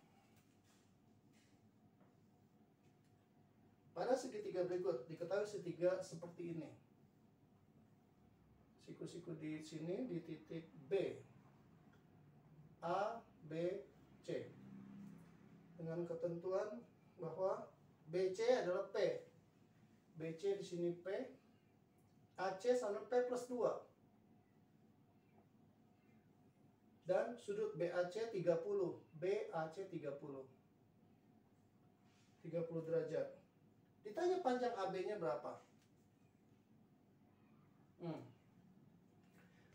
Pada segitiga berikut diketahui segitiga seperti ini. Siku-siku di sini di titik B, A, B, C. Dengan ketentuan bahwa BC adalah P. BC di sini P, AC sama P plus 2. Dan sudut BAC 30, BAC 30 derajat. Ditanya panjang AB-nya berapa?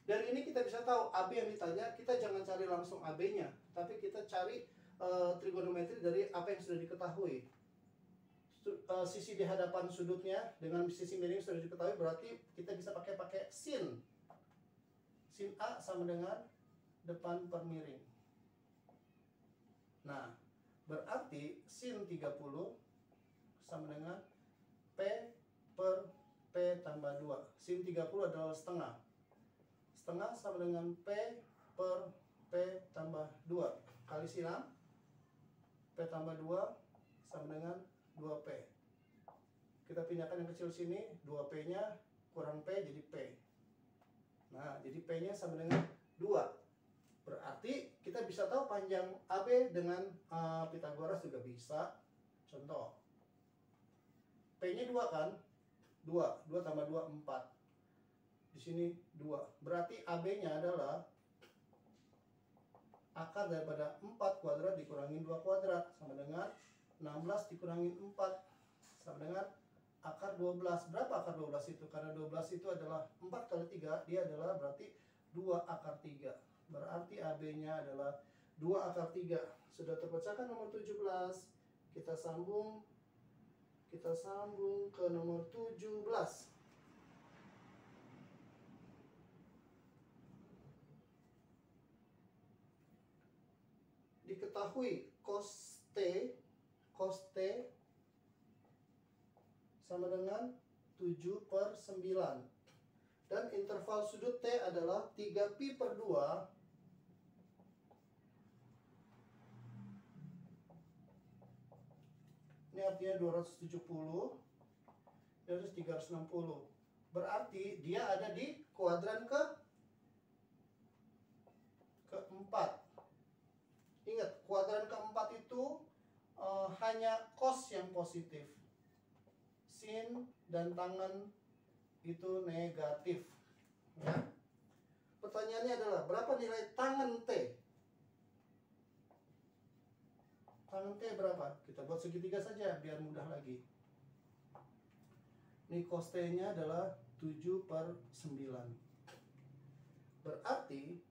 Dari ini kita bisa tahu AB yang ditanya, kita jangan cari langsung AB-nya, tapi kita cari trigonometri dari apa yang sudah diketahui. Sisi di hadapan sudutnya dengan sisi miring sudah diketahui, berarti kita bisa pakai sin. Sin A sama dengan depan per miring. Nah, berarti sin 30 sama dengan P per P tambah 2. Sin 30 adalah setengah. Setengah sama dengan P per P tambah 2 kali sin A. P tambah 2 sama dengan 2P. Kita pindahkan yang kecil sini, 2P-nya kurang P jadi P. Nah, jadi P-nya sama dengan 2. Berarti kita bisa tahu panjang AB dengan Pitagoras juga bisa. Contoh, P-nya 2 kan? 2 tambah 2, 4. Di sini 2. Berarti AB-nya adalah akar daripada 4 kuadrat dikurangin 2 kuadrat sama dengan 16 dikurangin 4 sama dengan akar 12. Berapa akar 12 itu? Karena 12 itu adalah 4 kali 3, dia adalah berarti 2 akar 3. Berarti AB-nya adalah 2 akar 3. Sudah terpecahkan nomor 17. Kita sambung ke nomor 17. Diketahui cos T sama dengan 7/9. Dan interval sudut T adalah 3pi per 2 ini artinya 270, ini harus 360. Berarti dia ada di kuadran keempat. Ingat, kuadran keempat itu hanya cos yang positif. Sin dan tangan itu negatif. Ya. Pertanyaannya adalah berapa nilai tangan T? Tangan T berapa? Kita buat segitiga saja biar mudah lagi. Ini cos T-nya adalah 7/9. Berarti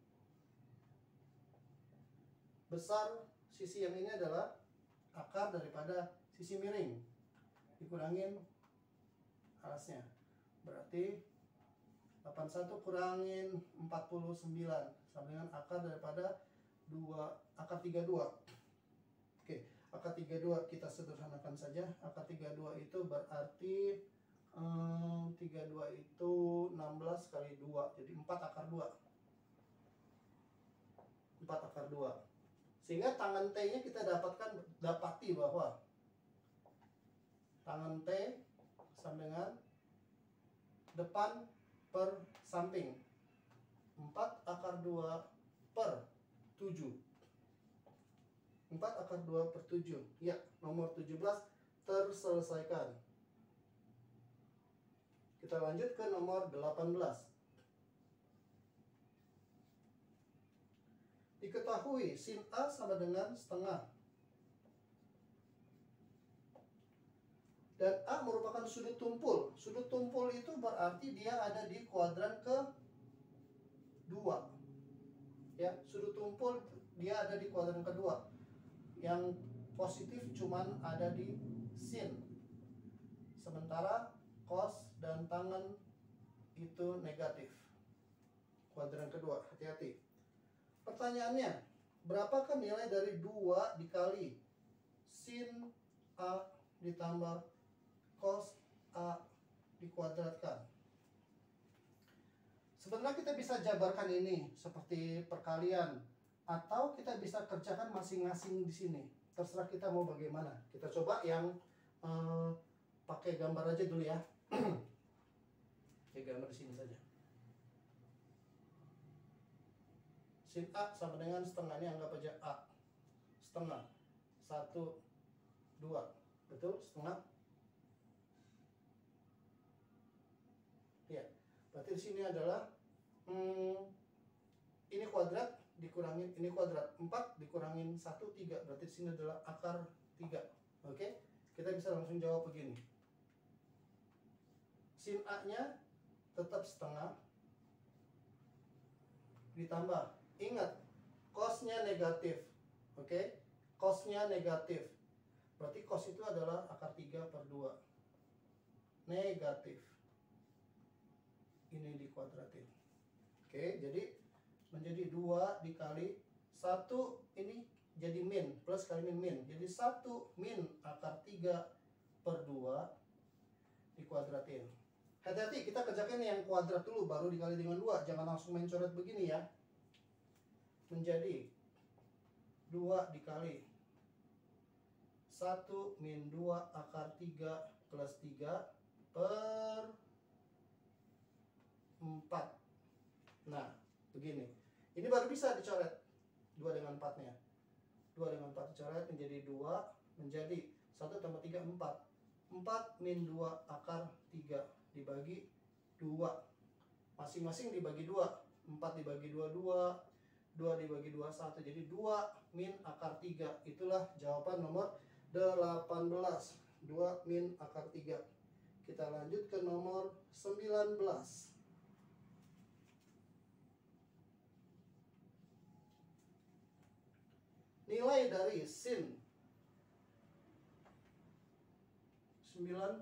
besar sisi yang ini adalah akar daripada sisi miring dikurangin alasnya. Berarti 81 kurangin 49 sama dengan akar daripada akar 32. Oke, akar 32 kita sederhanakan saja. Akar 32 itu berarti 32 itu 16 kali 2, jadi 4 akar 2. 4 akar 2. Sehingga tangan T-nya kita dapati bahwa tangan T sama dengan depan per samping. 4 akar 2 per 7. 4 akar 2 per 7. Ya, nomor 17 terselesaikan. Kita lanjut ke nomor 18. Diketahui sin A sama dengan setengah. Dan A merupakan sudut tumpul. Sudut tumpul itu berarti dia ada di kuadran kedua. Ya, sudut tumpul dia ada di kuadran kedua. Yang positif cuman ada di sin. Sementara cos dan tangan itu negatif. Kuadran kedua, hati-hati. Pertanyaannya, berapakah nilai dari 2 dikali sin A ditambah cos A dikuadratkan? Sebenarnya kita bisa jabarkan ini seperti perkalian, atau kita bisa kerjakan masing-masing di sini. Terserah kita mau bagaimana. Kita coba yang pakai gambar aja dulu ya. Pakai gambar di sini saja. Sin A sama dengan setengahnya, anggap aja A. Setengah. 1, 2. Betul? Setengah. Ya. Berarti di sini adalah ini kuadrat dikurangin ini kuadrat. 4 dikurangin 1, 3. Berarti di sini adalah akar 3. Oke? Kita bisa langsung jawab begini. Sin A-nya tetap setengah ditambah, ingat, cos-nya negatif. Oke? Cos-nya negatif. Berarti cos itu adalah akar 3 per 2. Negatif. Ini dikuadratin. Oke, jadi menjadi 2 dikali 1, ini jadi min, plus kali min. Jadi 1 min akar 3 per 2 dikuadratin. Hati-hati, kita kerjakan yang kuadrat dulu, baru dikali dengan 2. Jangan langsung main coret begini ya. Menjadi 2 dikali 1 min 2 akar 3 plus 3 per 4. Nah, begini. Ini baru bisa dicoret. 2 dengan 4-nya. 2 dengan 4 dicoret menjadi 2. Menjadi 1 tambah 3, 4. 4 min 2 akar 3 dibagi 2. Masing-masing dibagi 2. 4 dibagi 2, 2. 2 dibagi 2, 1. Jadi 2 min akar 3. Itulah jawaban nomor 18. 2 min akar 3. Kita lanjut ke nomor 19. Nilai dari sin 90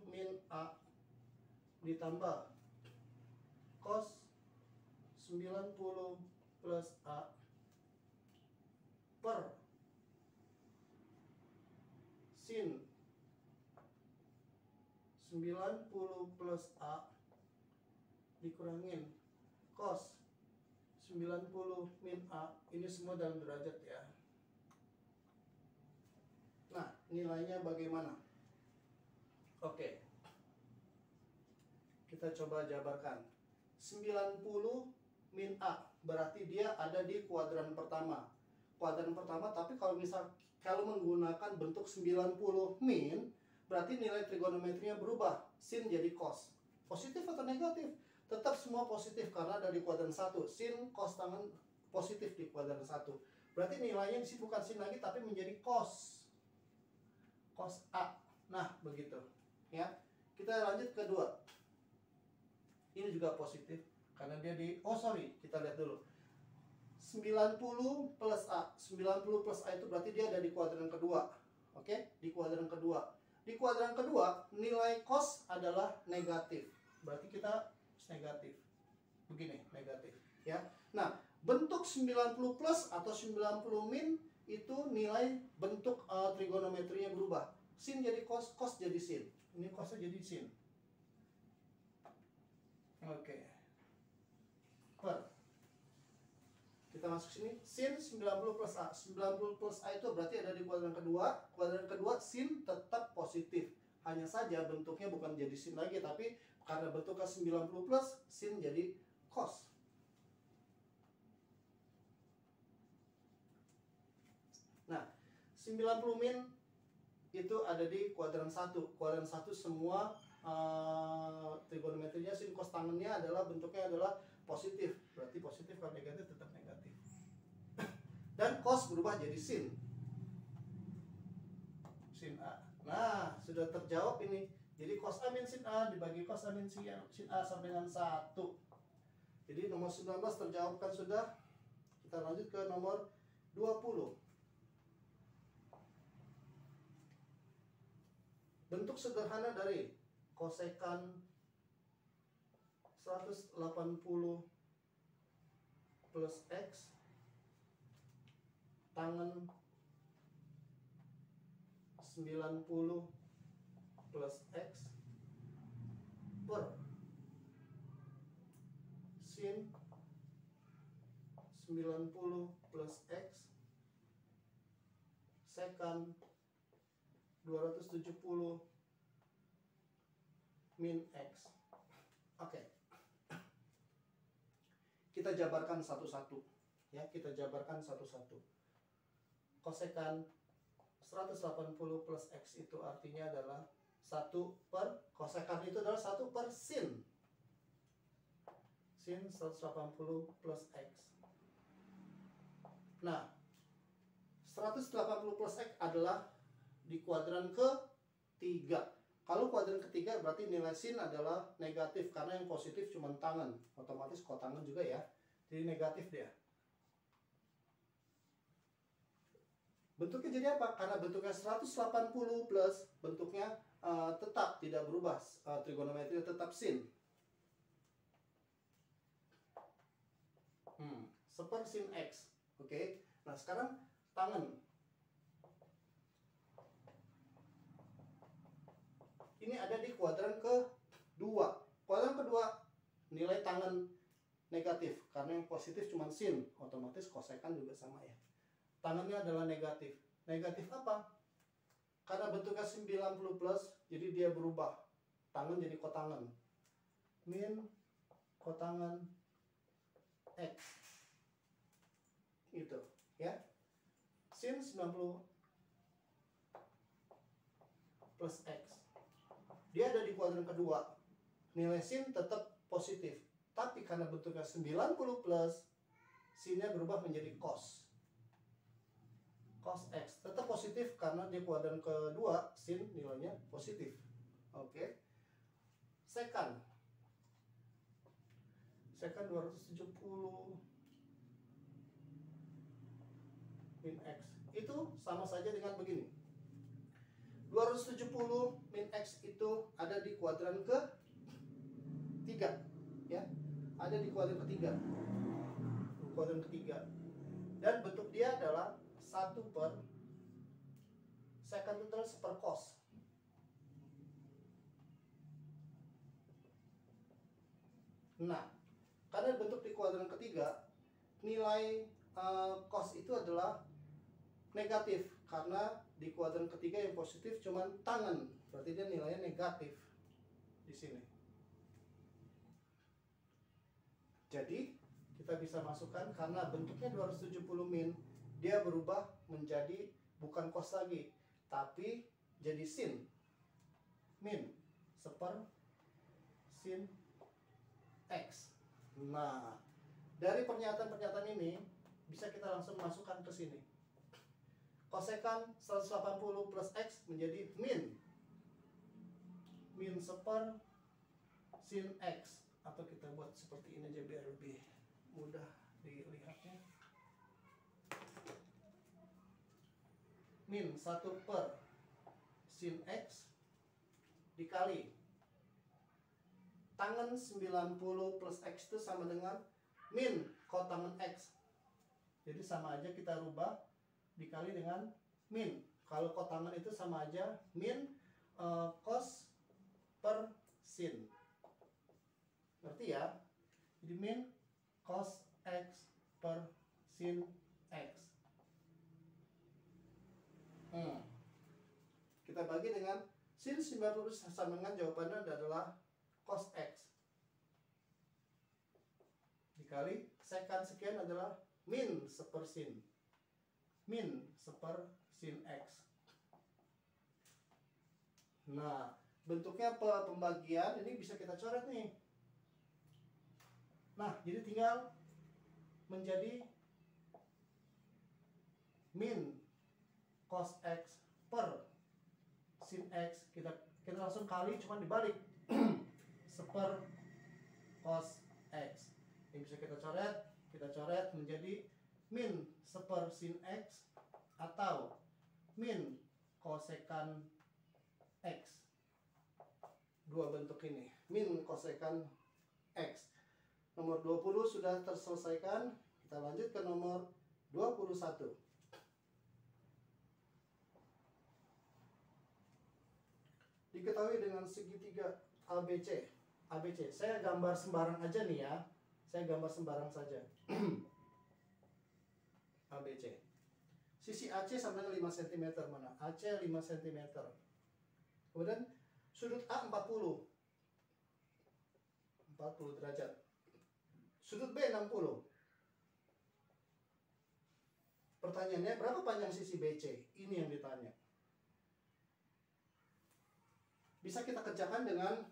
min A ditambah cos 90 plus A per sin 90 plus A dikurangin cos 90 min A. Ini semua dalam derajat ya. Nah, nilainya bagaimana? Oke. Kita coba jabarkan. 90 min A berarti dia ada di kuadran pertama. Kuadran pertama, tapi kalau menggunakan bentuk 90 min, berarti nilai trigonometrinya berubah. Sin jadi cos. Positif atau negatif? Tetap semua positif karena ada di kuadran 1. Sin, cos tangan positif di kuadran 1. Berarti nilainya di sini bukan sin lagi tapi menjadi cos. Cos A. Nah, begitu. Ya. Kita lanjut ke 2. Ini juga positif karena dia di kita lihat dulu. 90 plus A. 90 plus A itu berarti dia ada di kuadran kedua. Oke? Di kuadran kedua. Di kuadran kedua, nilai cos adalah negatif. Berarti kita negatif. Begini, negatif, ya. Nah, bentuk 90 plus atau 90 min itu nilai bentuk trigonometrinya berubah. Sin jadi cos, cos jadi sin. Ini cosnya jadi sin. Oke. Per. Kita masuk sini. Sin 90 plus A. 90 plus A itu berarti ada di kuadran kedua. Kuadran kedua sin tetap positif. Hanya saja bentuknya bukan jadi sin lagi, tapi karena bentuknya 90 plus, sin jadi cos. Nah, 90 min itu ada di kuadran 1. Kuadran 1 semua trigonometrinya sin cos tangannya adalah bentuknya adalah positif. Berarti positif kalau negatif tetap negatif. Dan cos berubah jadi sin. Sin A. Nah, sudah terjawab ini. Jadi cos A min sin A dibagi cos A min sin A sama dengan 1. Jadi nomor 19 terjawabkan sudah. Kita lanjut ke nomor 20. Bentuk sederhana dari kosekan 180 plus X tangen 90 plus X per sin 90 plus X sekan 270 min X. Oke. Kita jabarkan satu-satu. Ya, kita jabarkan satu-satu. Kosekan 180 plus X itu artinya adalah 1 per, kosekan itu adalah 1 per sin. Sin 180 plus X. Nah, 180 plus X adalah di kuadran ketiga. Kalau kuadran ketiga berarti nilai sin adalah negatif karena yang positif cuma tangan. Otomatis kotangan juga ya. Jadi negatif dia. Bentuknya jadi apa? Karena bentuknya 180 plus bentuknya tetap tidak berubah. Trigonometri tetap sin. Seper sin X. Oke. Nah, sekarang tangan. Ini ada di kuadran kedua. Kuadran kedua nilai tangan negatif karena yang positif cuma sin, otomatis kosekan juga sama ya. Tangannya adalah negatif. Negatif apa? Karena bentuknya 90 plus, jadi dia berubah. Tangan jadi kotangan. Min kotangan X. Gitu, ya. Sin 90 plus X. Dia ada di kuadran kedua. Nilai sin tetap positif. Tapi karena bentuknya 90 plus, sinnya berubah menjadi cos. Cos X. Tetap positif karena di kuadran kedua, sin nilainya positif. Oke. Sekan. Sekan 270 min X. Itu sama saja dengan begini. 270 min X itu ada di kuadran ketiga, ya, ada di kuadran ketiga, dan bentuk dia adalah 1 per secant itu per cos. Nah, karena bentuk di kuadran ketiga, nilai cos itu adalah negatif karena di kuadran ketiga yang positif cuma tangan, berarti dia nilainya negatif di sini. Jadi kita bisa masukkan karena bentuknya 270 min, dia berubah menjadi bukan cos lagi, tapi jadi sin. Min seper sin X. Nah, dari pernyataan-pernyataan ini bisa kita langsung masukkan ke sini. Kosekan 180 plus X menjadi min seper sin X. Atau kita buat seperti ini aja biar lebih mudah dilihatnya. Min 1 per sin X dikali tangan 90 plus X itu sama dengan min kotangan X. Jadi sama aja kita rubah dikali dengan min. Kalau kotangan itu sama aja min cos per sin. Ngerti ya? Jadi min cos X per sin X. Kita bagi dengan sin 90 sama dengan jawabannya adalah cos X. Dikali sekan sekian adalah min seper sin. Min seper sin X. Nah, bentuknya pembagian ini bisa kita coret nih. Nah, jadi tinggal menjadi min cos X per sin X. Kita langsung kali, cuma dibalik. Seper cos X. Ini bisa kita coret menjadi min seper sin X atau min kosekan X. Dua bentuk ini, min kosekan X. Nomor 20 sudah terselesaikan. Kita lanjut ke nomor 21. Diketahui dengan segitiga ABC. ABC, saya gambar sembarang aja nih ya. Saya gambar sembarang saja. ABC. Sisi AC sama dengan 5 cm mana? AC 5 cm. Kemudian sudut A 40. 40 derajat. Sudut B 60. Pertanyaannya, berapa panjang sisi BC? Ini yang ditanya. Bisa kita kerjakan dengan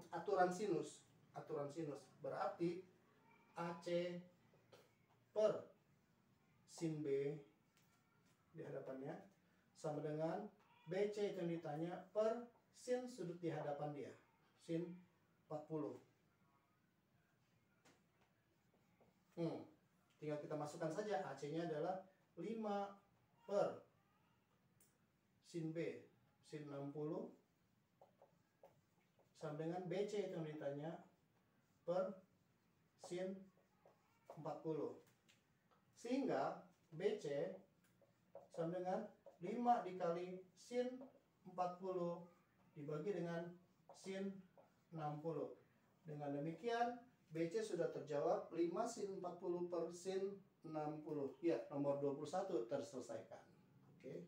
aturan sinus. Aturan sinus berarti AC per sin B di hadapannya sama dengan BC yang ditanya per sin sudut di hadapan dia, sin 40. Tinggal kita masukkan saja, AC-nya adalah 5 per sin B, sin 60 sama dengan BC yang ditanya per sin 40. Sehingga BC sama dengan 5 dikali sin 40 dibagi dengan sin 60. Dengan demikian BC sudah terjawab, 5 sin 40 per sin 60. Ya, nomor 21 terselesaikan. Oke.